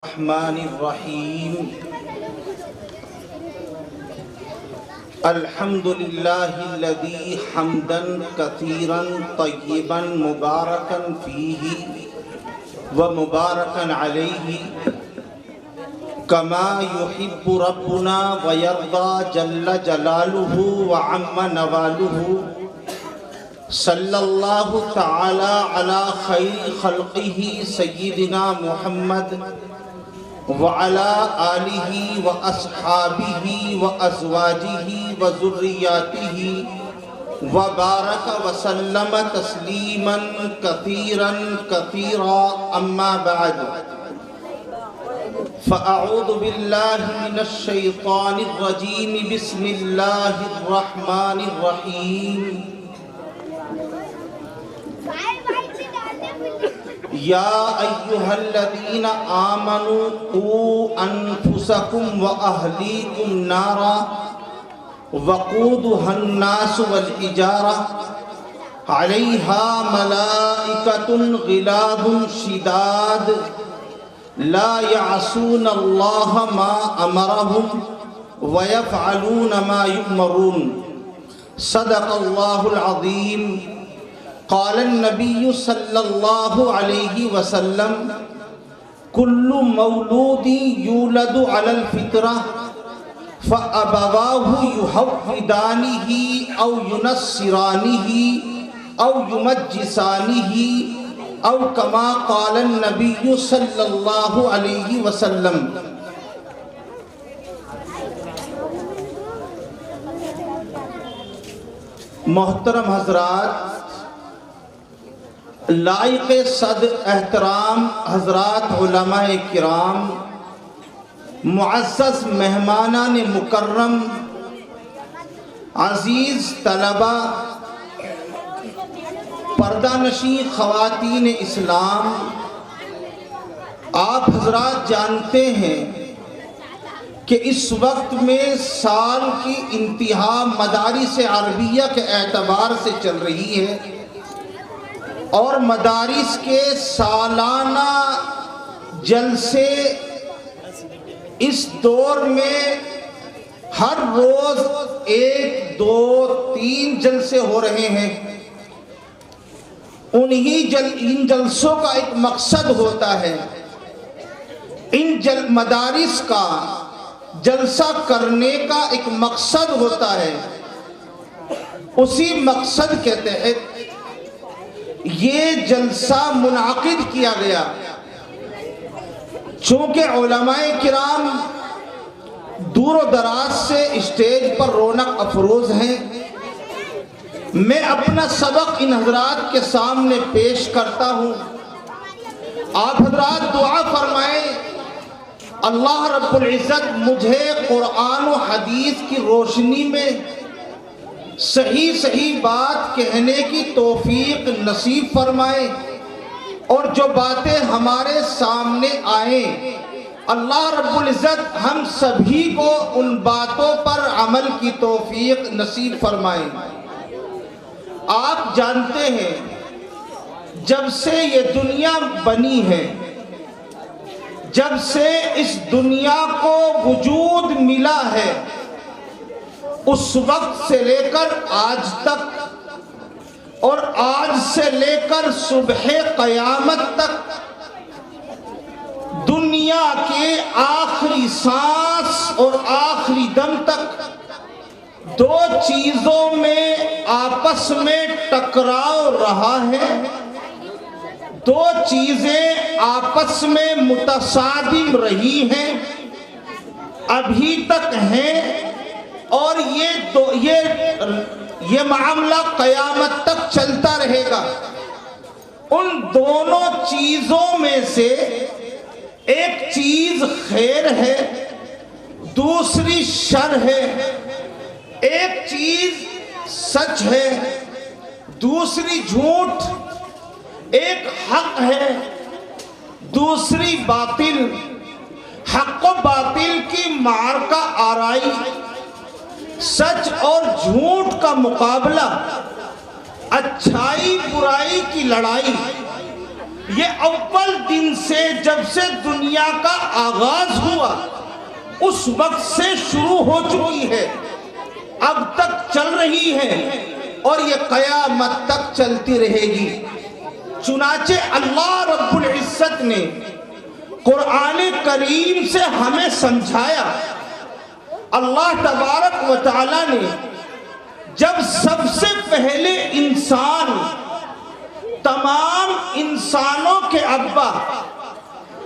الرحمن الرحیم الحمد للہ الذی حمدا کثیرا طیبا مبارکا فیہ ومبارکا علیہ کما یحب ربنا ویرضى جل جلالہ وعم نوالہ صلی اللہ تعالی علی خیر خلقہ سیدنا محمد وعلى آلہ واصحابہ وازواجہ وذریاتہ وبارک وسلم تسلیما کثیرا کثیرا اما بعد فاعوذ باللہ من الشیطان الرجیم بسم اللہ الرحمن الرحیم یا ایہا الذین آمنوا قوا انفسکم واہلیکم نارا وقودها الناس والحجارہ علیہا ملائکۃ غلاظ شداد لا يعصون اللہ ما امرہم ویفعلون ما یؤمرون صدق اللہ العظیم قال النبی صلی اللہ علیہ وسلم کل مولود یولد علی الفطرہ فأبواہ یحودانہ او ینصرانہ او یمجسانہ او کما قال النبی صلی اللہ علیہ وسلم۔ محترم حضرات، لائق صد احترام حضرات علماء کرام، معزز مہمانان مکرم، عزیز طلبہ، پردہ نشین خواتین اسلام، آپ حضرات جانتے ہیں کہ اس وقت میں سال کی انتہا مدارس عربیہ کے اعتبار سے چل رہی ہے اور مدارس کے سالانہ جلسے اس دور میں ہر روز 1 2 3 جلسے ہو رہے ہیں۔ ان جلسوں کا ایک مقصد ہوتا ہے، ان مدارس کا جلسہ کرنے کا ایک مقصد ہوتا ہے، اسی مقصد کے تحت یہ جلسہ منعقد کیا گیا۔ چونکہ علماء کرام دور و دراز سے اسٹیج پر رونق افروز ہیں، میں اپنا سبق ان حضرات کے سامنے پیش کرتا ہوں۔ آپ حضرات دعا فرمائیں اللہ رب العزت مجھے قرآن و حدیث کی روشنی میں صحیح بات کہنے کی توفیق نصیب فرمائے، اور جو باتیں ہمارے سامنے آئیں اللہ رب العزت ہم سبھی کو ان باتوں پر عمل کی توفیق نصیب فرمائے۔ آپ جانتے ہیں جب سے یہ دنیا بنی ہے، جب سے اس دنیا کو وجود ملا ہے، اس وقت سے لے کر آج تک اور آج سے لے کر صبح قیامت تک دنیا کے آخری سانس اور آخری دم تک 2 چیزوں میں آپس میں ٹکراؤ رہا ہے، 2 چیزیں آپس میں متصادم رہی ہیں، ابھی تک ہیں، اور یہ معاملہ قیامت تک چلتا رہے گا۔ ان دونوں چیزوں میں سے ایک چیز خیر ہے، دوسری شر ہے، ایک چیز سچ ہے، دوسری جھوٹ، ایک حق ہے، دوسری باطل۔ حق و باطل کی معرکہ آرائی، سچ اور جھوٹ کا مقابلہ، اچھائی برائی کی لڑائی، یہ اول دن سے جب سے دنیا کا آغاز ہوا اس وقت سے شروع ہو چکی ہے، اب تک چل رہی ہے اور یہ قیامت تک چلتی رہے گی۔ چنانچہ اللہ رب العزت نے قرآن کریم سے ہمیں سمجھایا۔ اللہ تبارک و تعالی نے جب سب سے پہلے انسان، تمام انسانوں کے ابا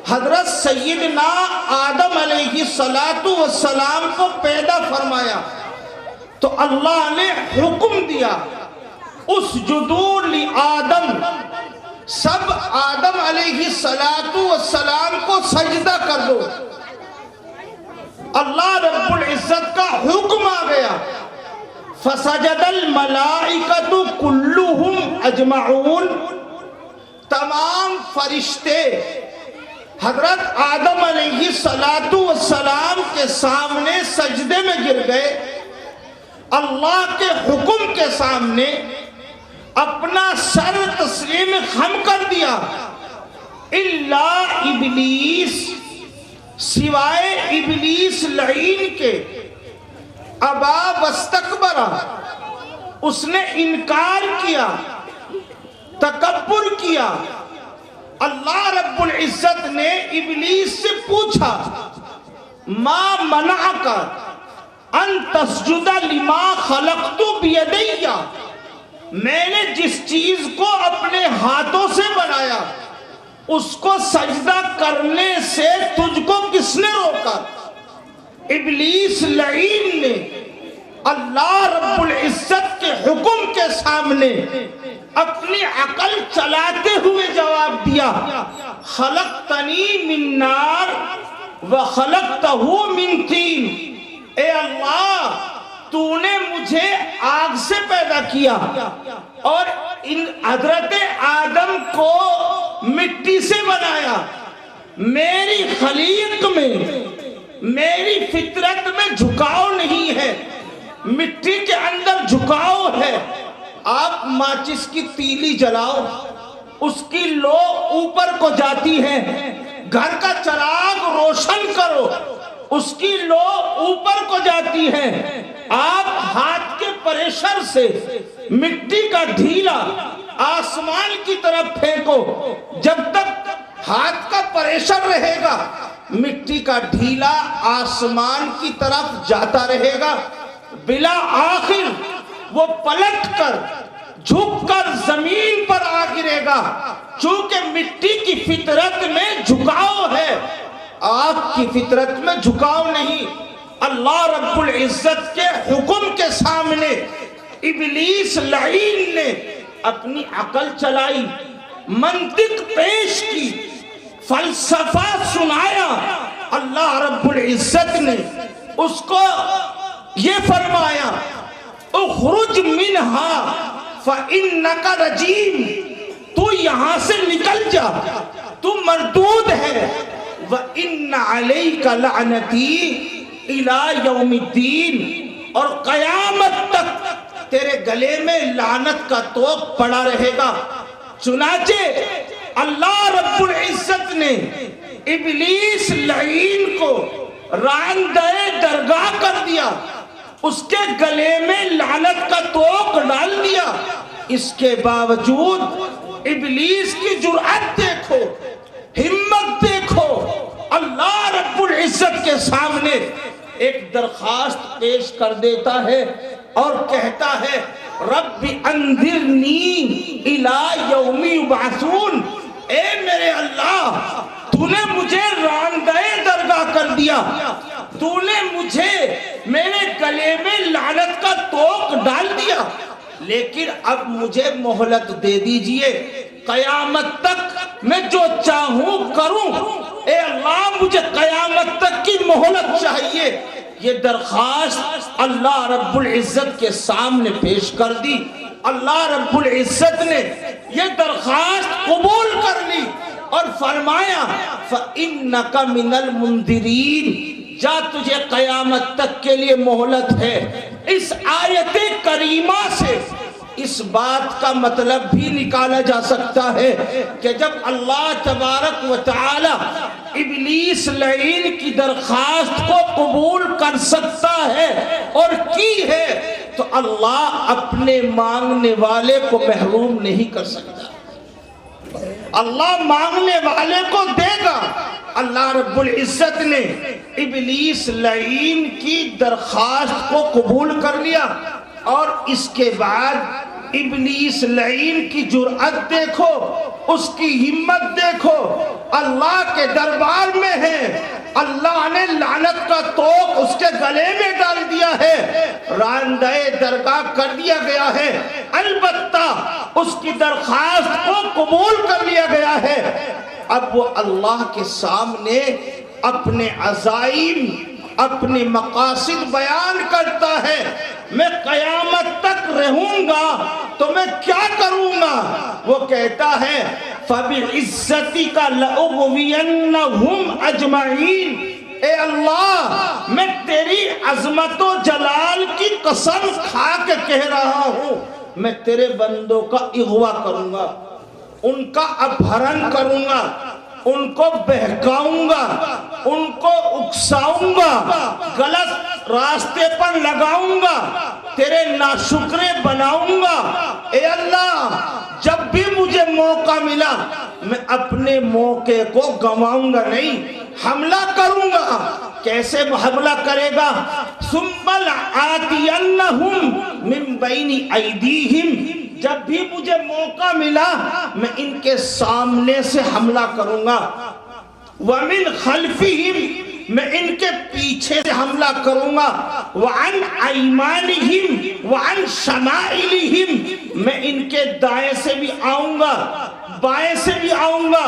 حضرت سیدنا آدم علیہ السلام کو پیدا فرمایا تو اللہ نے حکم دیا اسجدوا لآدم، سب آدم علیہ السلام کو سجدہ کر دو۔ اللہ رب العزت کا حکم آ گیا، فسجد الملائکۃ کلہم اجمعون، تمام فرشتے حضرت آدم علیہ السلام کے سامنے سجدے میں گر گئے، اللہ کے حکم کے سامنے اپنا سر تسلیم خم کر دیا، الا ابلیس، سوائے ابلیس لعین کے، ابا واستکبر، اس نے انکار کیا، تکبر کیا۔ اللہ رب العزت نے ابلیس سے پوچھا ما منعک ان تسجد لما خلقت بیدی، میں نے جس چیز کو اپنے ہاتھوں سے بنایا اس کو سجدہ کرنے سے تجھ کو کس نے روکا؟ ابلیس لعین نے اللہ رب العزت کے حکم کے سامنے اپنی عقل چلاتے ہوئے جواب دیا، خلقتنی من نار وخلقتہ من طین، اے اللہ تو نے مجھے آگ سے پیدا کیا اور ان حضرت آدم کو مٹی سے بنایا۔ میری خلیق میں، میری فطرت میں جھکاؤ نہیں ہے، مٹی کے اندر جھکاؤ ہے۔ آپ ماچس کی تیلی جلاؤ، اس کی لو اوپر کو جاتی ہے، گھر کا چراغ روشن کرو، اس کی لو اوپر کو جاتی ہے۔ آپ ہاتھ کے پریشر سے مٹی کا ڈھیلا آسمان کی طرف پھینکو، جب تک ہاتھ کا پریشر رہے گا مٹی کا ڈھیلا آسمان کی طرف جاتا رہے گا، بلا آخر وہ پلٹ کر جھک کر زمین پر آ گرے گا۔ چونکہ مٹی کی فطرت میں جھکاؤ ہے، آگ کی فطرت میں جھکاؤ نہیں۔ اللہ رب العزت کے حکم کے سامنے ابلیس لعین نے اپنی عقل چلائی، منطق پیش کی، فلسفہ سنایا۔ اللہ رب العزت نے اس کو یہ فرمایا اخرج منہا فإنک رجیم، تو یہاں سے نکل جا، تو مردود ہے، وإن علیک لعنتی الی یوم الدین، اور قیامت تک تیرے گلے میں لعنت کا طوق پڑا رہے گا۔ چنانچہ اللہ رب العزت نے ابلیس لعین کو راندہ درگاہ کر دیا، اس کے گلے میں لعنت کا طوق ڈال دیا۔ اس کے باوجود ابلیس کی جرأت دیکھو، ہمت دیکھو، اللہ رب العزت کے سامنے ایک درخواست پیش کر دیتا ہے اور کہتا ہے رب انذرنی الی یوم یبعثون، اے میرے اللہ تو نے مجھے راندہ درگاہ کر دیا، تو نے مجھے میرے گلے میں لعنت کا طوق ڈال دیا، لیکن اب مجھے مہلت دے دیجئے، قیامت تک میں جو چاہوں کروں، اے اللہ مجھے قیامت تک کی مہلت چاہیے۔ یہ درخواست اللہ رب العزت کے سامنے پیش کر دی۔ اللہ رب العزت نے یہ درخواست قبول کر لی اور فرمایا فَإِنَّكَ مِنَ الْمُنذِرِينَ، جا تجھے قیامت تک کے لیے مہلت ہے۔ اس آیت کریمہ سے اس بات کا مطلب بھی نکالا جا سکتا ہے کہ جب اللہ تبارک و تعالی ابلیس لعین کی درخواست کو قبول کر سکتا ہے اور کی ہے تو اللہ اپنے مانگنے والے کو محروم نہیں کر سکتا. اللہ مانگنے والے کو دے گا. اللہ رب العزت نے ابلیس لعین کی درخواست کو قبول کر لیا اور اس کے بعد ابلیس لعین کی جرأت دیکھو, اس کی ہمت دیکھو, اللہ کے دربار میں ہے. اللہ نے لعنت کا توق اس کے گلے میں ڈال دیا ہے, راندہ درگاہ کر دیا گیا ہے. البتہ اس کی درخواست کو قبول کر لیا گیا ہے. اب وہ اللہ کے سامنے اپنے عزائم, اپنے مقاصد بیان کرتا ہے. میں قیامت تک رہوں گا تو میں کیا کروں گا؟ وہ کہتا ہے فَبِعِزَّتِكَ لَأُغْوِيَنَّهُمْ أَجْمَعِينَ. اے اللہ, میں تیری عظمت و جلال کی قسم کھا کے کہہ رہا ہوں, میں تیرے بندوں کا اغوا کروں گا, ان کا اپہرن کروں گا, ان کو بہکاؤں گا, ان کو اکساؤں گا, غلط راستے پر لگاؤں گا, تیرے ناشکرے بناؤں گا. اے اللہ, جب بھی مجھے موقع ملا میں اپنے موقع کو گنواؤں گا نہیں, حملہ کروں گا. کیسے حملہ کرے گا؟ ثُمَّ لَآتِيَنَّهُمْ مِنْ بَيْنِ أَيْدِيهِمْ. جب بھی مجھے موقع ملا میں ان کے سامنے سے حملہ کروں گا. وَمِنْ خَلْفِهِمْ, میں ان کے پیچھے سے حملہ کروں گا. وَعَنْ أَيْمَانِهِمْ وَعَنْ شَمَائِلِهِمْ, میں ان کے دائیں سے بھی آؤں گا, بائیں سے بھی آؤں گا.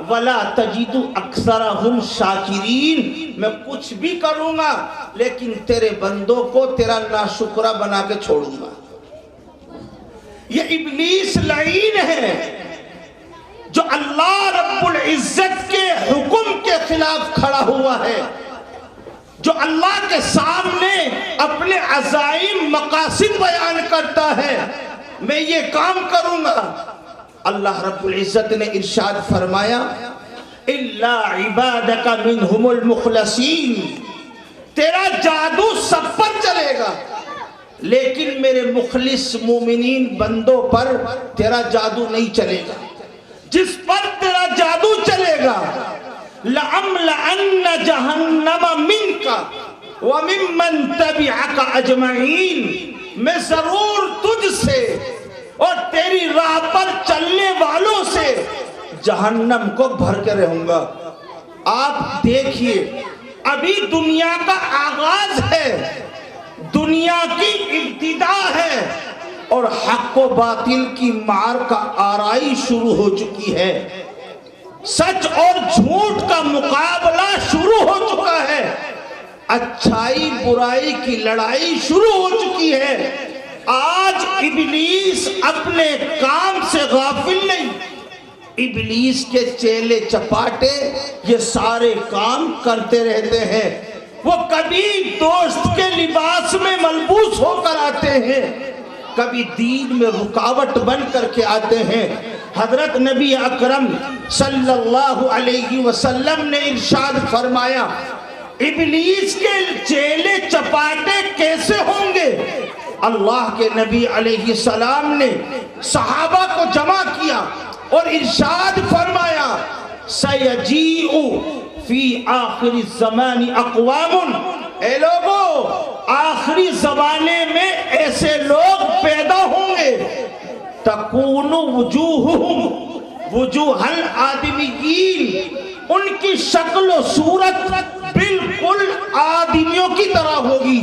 وَلَا تَجِدُ أَكْثَرَهُمْ شَاكِرِينَ, میں کچھ بھی کروں گا لیکن تیرے بندوں کو تیرا ناشکرہ بنا کے چھوڑوں گا. یہ ابلیس لعین ہے جو اللہ رب العزت کے حکم کے خلاف کھڑا ہوا ہے, جو اللہ کے سامنے اپنے عزائم مقاصد بیان کرتا ہے. میں یہ کام کروں گا. اللہ رب العزت نے ارشاد فرمایا اِلَّا عِبَادَكَ مِنْهُمُ الْمُخْلَصِينَ, تیرا جادو سب پر چلے گا لیکن میرے مخلص مومنین بندوں پر تیرا جادو نہیں چلے گا. جس پر تیرا جادو چلے گا لَأَمْلَأَنَّ جَهَنَّمَ مِنْكَ وَمِمَّنْ تَبِعَكَ أَجْمَعِينَ, میں ضرور تجھ سے اور تیری راہ پر چلنے والوں سے جہنم کو بھر کے رہوں گا. آپ دیکھیے, ابھی دنیا کا آغاز ہے, دنیا کی ابتدا ہے اور حق و باطل کی معرکہ آرائی شروع ہو چکی ہے. سچ اور جھوٹ کا مقابلہ شروع ہو چکا ہے. اچھائی برائی کی لڑائی شروع ہو چکی ہے. آج ابلیس اپنے کام سے غافل نہیں. ابلیس کے چیلے چپاٹے یہ سارے کام کرتے رہتے ہیں. وہ کبھی دوست کے لباس میں ملبوس ہو کر آتے ہیں, کبھی دین میں رکاوٹ بن کر کے آتے ہیں. حضرت نبی اکرم صلی اللہ علیہ وسلم نے ارشاد فرمایا ابلیس کے چیلے چپاٹے کیسے ہوں گے؟ اللہ کے نبی علیہ السلام نے صحابہ کو جمع کیا اور ارشاد فرمایا سَيَجِيءُ فی آخر الزمان اقوام, اے لوگوں آخری زمانے میں ایسے لوگ پیدا ہوں گے تکون وجوہہم وجوہ الآدمیین, ان کی شکل و صورت بالکل آدمیوں کی طرح ہوگی.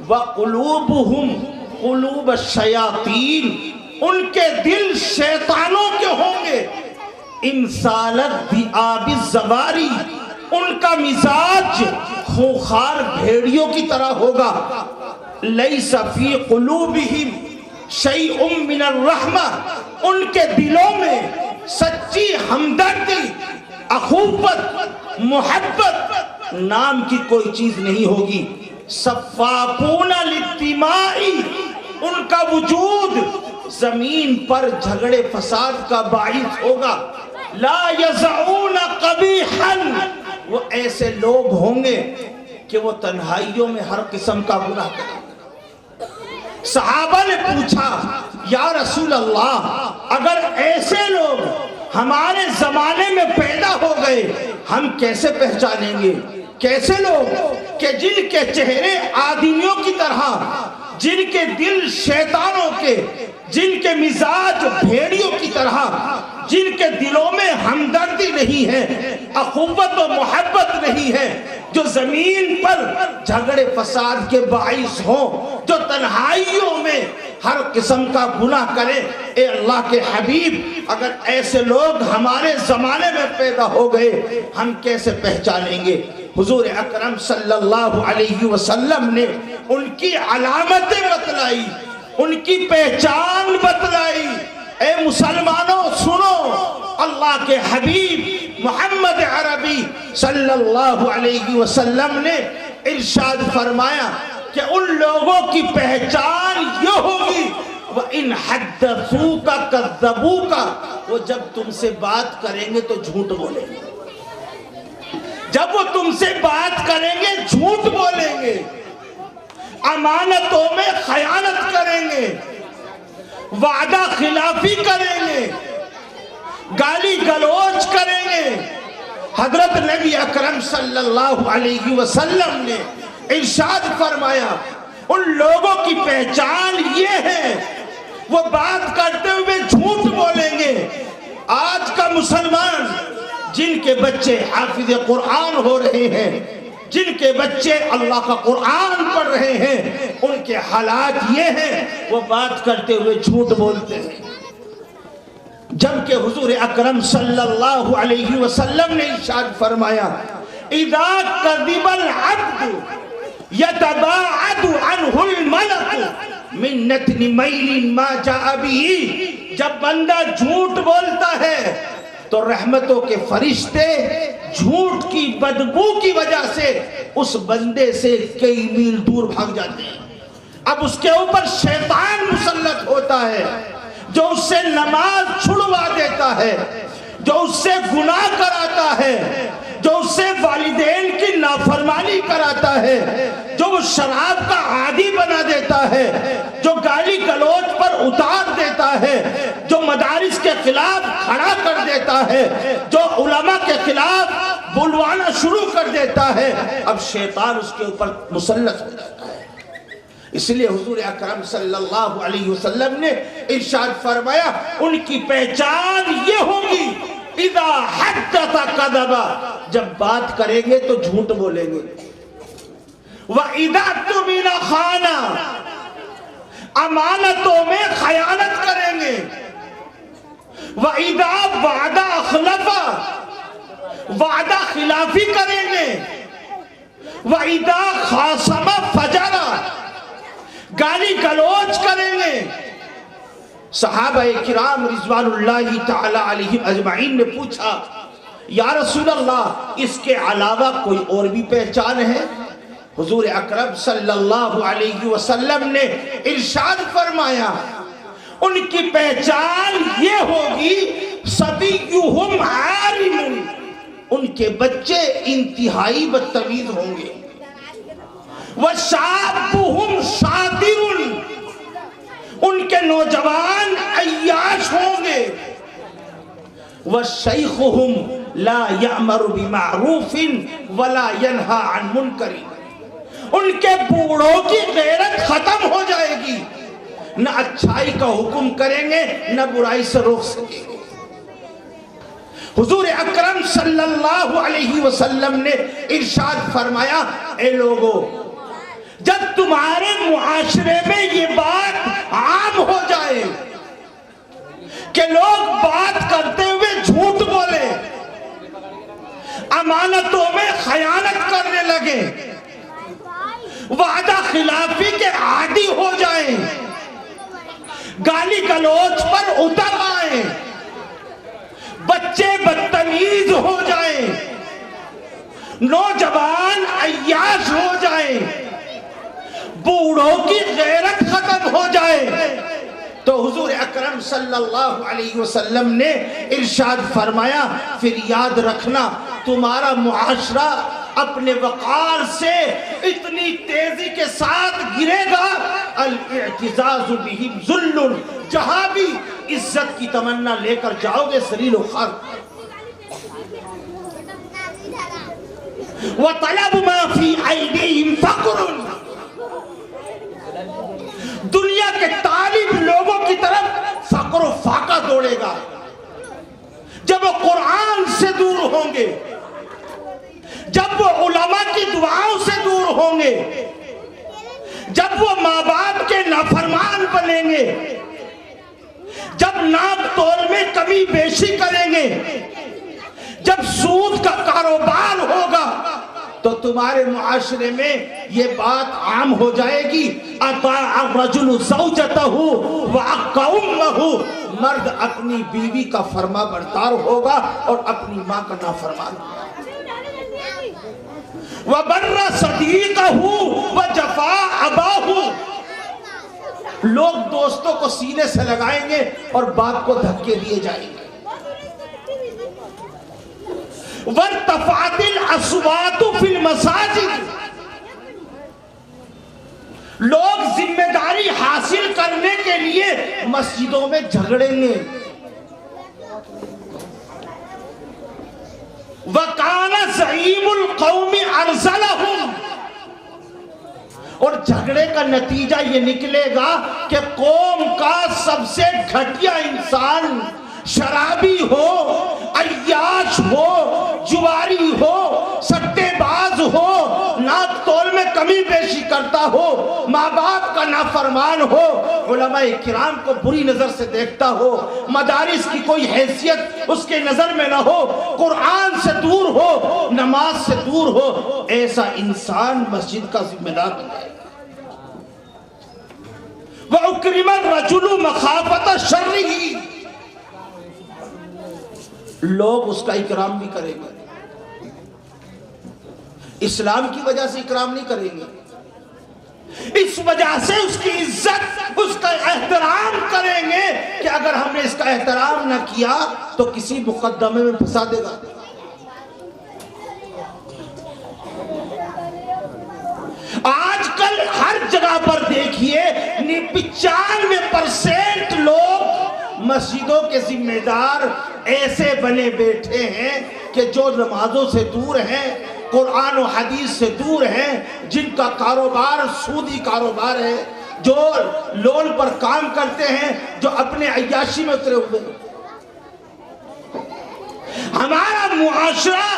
وقلوبہم قلوب الشیاطین, ان کے دل شیطانوں کے ہوں گے. انسالت بآب الزواری, ان کا مزاج خوخار بھیڑیوں کی طرح ہوگا. لیس فی قلوبہم شیء من الرحمہ, ان کے دلوں میں سچی ہمدردی, اخوت, محبت نام کی کوئی چیز نہیں ہوگی. سفاکون للدماء, ان کا وجود زمین پر جھگڑے فساد کا باعث ہوگا. لا یزعون قبیحا، وہ ایسے لوگ ہوں گے کہ وہ تنہائیوں میں ہر قسم کا گناہ کریں. صحابہ نے پوچھا یا رسول اللہ اگر ایسے لوگ ہمارے زمانے میں پیدا ہو گئے ہم کیسے پہچانیں گے؟ کیسے لوگ کہ جن کے چہرے آدمیوں کی طرح، جن کے دل شیطانوں کے، جن کے مزاج بھیڑیوں کی طرح، جن کے دلوں میں ہمدردی نہیں ہے، اخوت و محبت نہیں ہے، جو زمین پر جھگڑے فساد کے باعث ہوں، جو تنہائیوں میں ہر قسم کا گناہ کرے. اے اللہ کے حبیب اگر ایسے لوگ ہمارے زمانے میں پیدا ہو گئے ہم کیسے پہچانیں گے؟ حضور اکرم صلی اللہ علیہ وسلم نے ان کی علامتیں بتلائی، ان کی پہچان بتلائی. اے مسلمانوں سنو، اللہ کے حبیب محمد عربی صلی اللہ علیہ وسلم نے ارشاد فرمایا کہ ان لوگوں کی پہچان یہ ہوگی وَإِنْ حَدَّثُوكَ كَذَّبُوكَ، وہ جب تم سے بات کریں گے تو جھوٹ بولیں گے. جب وہ تم سے بات کریں گے جھوٹ بولیں گے، امانتوں میں خیانت کریں گے، وعدہ خلافی کریں گے، گالی گلوچ کریں گے. حضرت نبی اکرم صلی اللہ علیہ وسلم نے ارشاد فرمایا ان لوگوں کی پہچان یہ ہے وہ بات کرتے ہوئے جھوٹ بولیں گے. آج کا مسلمان جن کے بچے حافظ قرآن ہو رہے ہیں، جن کے بچے اللہ کا قرآن پڑھ رہے ہیں، ان کے حالات یہ ہیں وہ بات کرتے ہوئے جھوٹ بولتے ہیں. جبکہ حضور اکرم صلی اللہ علیہ وسلم نے ارشاد فرمایا اذا کذب العبد یتباعد عنہ الملک من نتن میل ما جاء به، جب بندہ جھوٹ بولتا ہے تو رحمتوں کے فرشتے جھوٹ کی بدبو کی وجہ سے اس بندے سے کئی میل دور بھاگ جاتے ہیں. اب اس کے اوپر شیطان مسلط ہوتا ہے جو اس سے نماز چھڑوا دیتا ہے، جو اس سے گناہ کراتا ہے، جو اس سے والدین کی نافرمانی کراتا ہے، جو وہ شراب کا عادی بنا دیتا ہے، جو گالی گلوچ پر اتار دیتا ہے، جو مدارس کے خلاف کھڑا کر دیتا ہے، جو علماء کے خلاف بلوانا شروع کر دیتا ہے، اب شیطان اس کے اوپر مسلط ہو جاتا ہے. اس لیے حضور اکرم صلی اللہ علیہ وسلم نے ارشاد فرمایا ان کی پہچان یہ ہوگی اذا حدث کذب، جب بات کریں گے تو جھوٹ بولیں گے، وَإِذَا اؤْتُمِنَ خَانَ، امانتوں میں خیانت کریں گے، وَإِذَا وعدَ اخلف، وعدہ خلافی کریں گے، وَإِذَا خَاصَمَ فَجَرَ، گالی گلوچ کریں گے. صحابہ کرام رضوان اللہ تعالی علیہم اجمعین نے پوچھا یا رسول اللہ اس کے علاوہ کوئی اور بھی پہچان ہے؟ حضور اکرم صلی اللہ علیہ وسلم نے ارشاد فرمایا ان کی پہچان یہ ہوگی صبیہم عالم، ان کے بچے انتہائی بدتمیز ہوں گے، وَشَابُهُمْ شَاطِرٌ، ان کے نوجوان عیاش ہوں گے، وَشَيْخُهُمْ لَا يَأْمَرُ بِمَعْرُوفٍ وَلَا يَنْهَا عَنْ مُنْكَرٍ، ان کے بوڑھوں کی غیرت ختم ہو جائے گی، نہ اچھائی کا حکم کریں گے نہ برائی سے روک سکیں گے. حضور اکرم صلی اللہ علیہ وسلم نے ارشاد فرمایا اے لوگوں جب تمہارے معاشرے میں یہ بات عام ہو جائے کہ لوگ بات کرتے ہوئے جھوٹ بولے، امانتوں میں خیانت کرنے لگے، وعدہ خلافی کے عادی ہو جائیں، گالی گلوچ پر اتر آئیں، بچے بدتمیز ہو جائیں، نوجوان عیاش ہو جائیں، بوڑھوں کی غیرت ختم ہو جائے، تو حضور اکرم صلی اللہ علیہ وسلم نے ارشاد فرمایا پھر یاد رکھنا تمہارا معاشرہ اپنے وقار سے اتنی تیزی کے ساتھ گرے گا، الاعتزاز بہم ذل، جہاں بھی عزت کی تمنا لے کر جاؤ گے ذلیل و خوار۔ وَطَلَبُ مَا فِي أَيْدِيهِمْ فَقْرٌ، دنیا کے طالب لوگوں کی طرف فقر و فاقہ دوڑے گا جب وہ قرآن سے دور ہوں گے، جب وہ علماء کی دعاؤں سے دور ہوں گے، جب وہ ماں باپ کے نافرمان بنیں گے، جب ناپ تول میں کمی بیشی کریں گے، جب سود کا کاروبار ہوگا، تو تمہارے معاشرے میں یہ بات عام ہو جائے گی، اطاع الرجل زوجتہ وعق امہ، مرد اپنی بیوی کا فرما بردار ہوگا اور اپنی ماں کا نافرمان ہوگا۔ وَبَرَّ صَدِيقَهُ وَجَفَا أَبَاهُ، لوگ دوستوں کو سینے سے لگائیں گے اور باپ کو دھکے دیے جائیں گے۔ وَارْتَفَعَتِ الْأَصْوَاتُ فِي الْمَسَاجِدِ، لوگ ذمہ داری حاصل کرنے کے لیے مسجدوں میں جھگڑیں گے۔ وَقَانَ زَعِيمُ الْقَوْمِ أَرْزَلَهُمْ، اور جھگڑے کا نتیجہ یہ نکلے گا کہ قوم کا سب سے گھٹیا انسان شرابی ہو، عیاش ہو، جواری ہو، سٹے باز ہو، ناک تول میں کمی بیشی کرتا ہو، ماں باپ کا نافرمان ہو، علماء کرام کو بری نظر سے دیکھتا ہو، مدارس کی کوئی حیثیت اس کے نظر میں نہ ہو، قرآن سے دور ہو، نماز سے دور ہو، ایسا انسان مسجد کا ذمہ دار بن جائے گا۔ وَأُكْرِمَ الرَّجُلُ مَخَافَةَ شَرِّهِ، لوگ اس کا اکرام بھی کریں گے، اسلام کی وجہ سے اکرام نہیں کریں گے، اس وجہ سے اس کی عزت، اس کا احترام کریں گے کہ اگر ہم نے اس کا احترام نہ کیا تو کسی مقدمے میں پھنسا دے گا۔ آج کل ہر جگہ پر دیکھیے 95% لوگ مسجدوں کے ذمہ دار ایسے بنے بیٹھے ہیں کہ جو نمازوں سے دور ہیں، قرآن و حدیث سے دور ہیں، جن کا کاروبار سودی کاروبار ہے، جو لون پر کام کرتے ہیں، جو اپنے عیاشی میں اترے ہوئے ہیں۔ ہمارا معاشرہ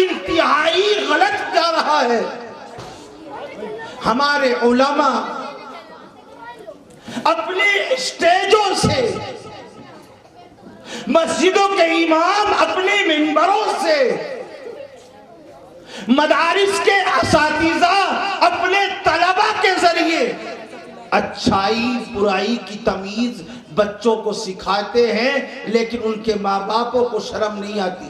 انتہائی غلط جا رہا ہے۔ ہمارے علماء اپنے اسٹیجوں سے، مسجدوں کے امام اپنے منبروں سے، مدارس کے اساتذہ اپنے طلبہ کے ذریعے اچھائی برائی کی تمیز بچوں کو سکھاتے ہیں، لیکن ان کے ماں باپوں کو شرم نہیں آتی۔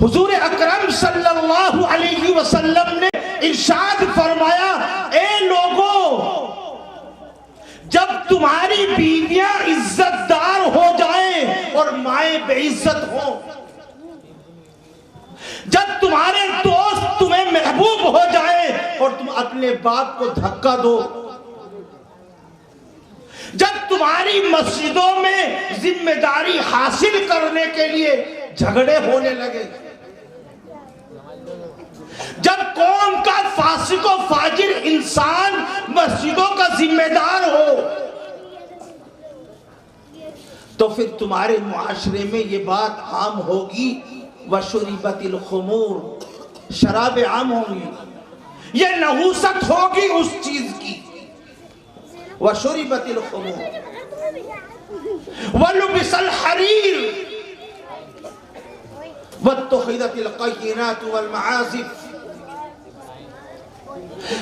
حضور اکرم صلی اللہ علیہ وسلم نے ارشاد فرمایا، اے لوگوں، جب تمہاری بیویاں عزت دار ہو جائیں اور مائیں بے عزت ہوں، جب تمہارے دوست تمہیں محبوب ہو جائیں اور تم اپنے باپ کو دھکا دو، جب تمہاری مسجدوں میں ذمہ داری حاصل کرنے کے لیے جھگڑے ہونے لگے، جب قوم کا فاسق و فاجر انسان مسجدوں کا ذمہ دار ہو، تو پھر تمہارے معاشرے میں یہ بات عام ہوگی، وَشُرِبَتِ الْخُمُورِ، شراب عام ہوں گی، یہ نحوست ہوگی اس چیز کی۔ وَشُرِبَتِ الْخُمُورِ وَلُبِسَ الْحَرِيرِ وَاتُّخِذَتِ الْقَيِّنَاتُ وَالْمَعَازِفِ،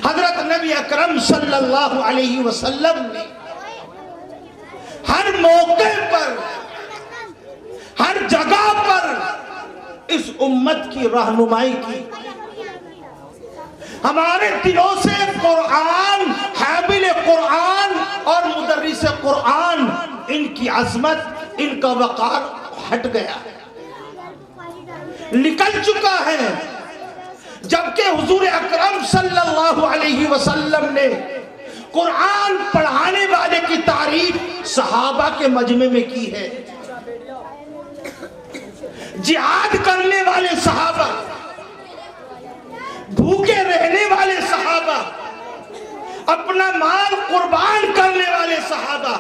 حضرت نبی اکرم صلی اللہ علیہ وسلم نے ہر موقع پر، ہر جگہ پر اس امت کی رہنمائی کی۔ ہمارے دلوں سے قرآن، حامل قرآن اور مدرس قرآن، ان کی عظمت، ان کا وقار ہٹ گیا ہے، نکل چکا ہے۔ جبکہ حضور اکرم صلی اللہ علیہ وسلم نے قرآن پڑھانے والے کی تعریف صحابہ کے مجمع میں کی ہے۔ جہاد کرنے والے صحابہ، بھوکے رہنے والے صحابہ، اپنا مال قربان کرنے والے صحابہ،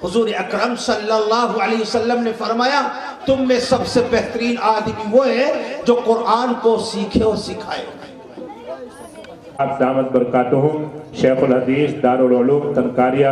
حضور اکرم صلی اللہ علیہ وسلم نے فرمایا تم میں سب سے بہترین آدمی وہ ہے جو قرآن کو سیکھے اور سکھائے۔ آپ دامت برکاتہم شیخ الحدیث دارالعلوم تنکاریہ